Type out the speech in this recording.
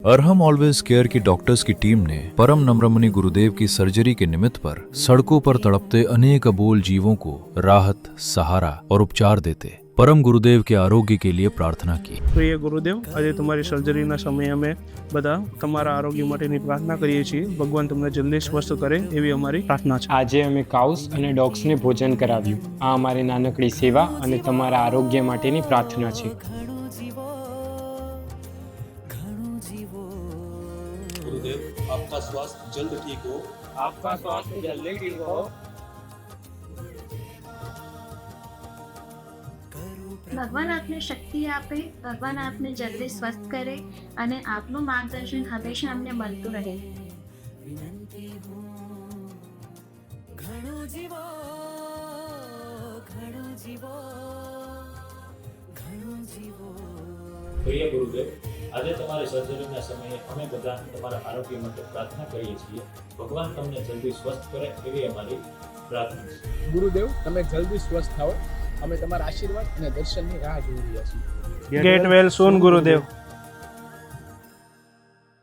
Arham always care की doctors की team ने परम नम्रमणि गुरुदेव की सर्जरी के निमित्त पर सड़कों पर तड़पते अनेक अबोल जीवों को राहत, सहारा और उपचार देते परम गुरुदेव के आरोग्य के लिए प्रार्थना की। પ્રિય ગુરુદેવ, આજે તમારી સર્જરીના સમયે અમે બધા તમારા આરોગ્ય માટેની પ્રાર્થના કરીએ છીએ. ભગવાન તમને જલ્દી સ્વસ્થ કરે એવી અમારી પ્રાર્થના છે. આજે અમે કાઉસ અને ડોગ્સને ભોજન કરાવ્યું. આ અમારી નાનકડી સેવા અને તમારા આરોગ્ય માટેની પ્રાર્થના છે. गुरुदेव, आपका स्वास्थ्य जल्द ठीक हो। આપકા સ્વાસ્થ્ય જલ્દી ઠીક હો. ભગવાન આપને શક્તિ આપે, ભગવાન આપને જલ્દી સ્વસ્થ કરે અને આપનું માર્ગદર્શન હંમેશા અમને મળતું રહે. પ્રિય ગુરુદેવ, આજે તમારી સર્જરીના સમયે અમે બધા તમારા આરોગ્ય માટે પ્રાર્થના કરીએ છીએ. ભગવાન તમને જલ્દી સ્વસ્થ કરે એવી અમારી પ્રાર્થના છે. ગુરુદેવ, તમે જલ્દી સ્વસ્થ થાઓ. અમે તમારા આશીર્વાદ અને દર્શનની રાહ જોઈ રહ્યા છીએ. ગેટ વેલ સૂન ગુરુદેવ.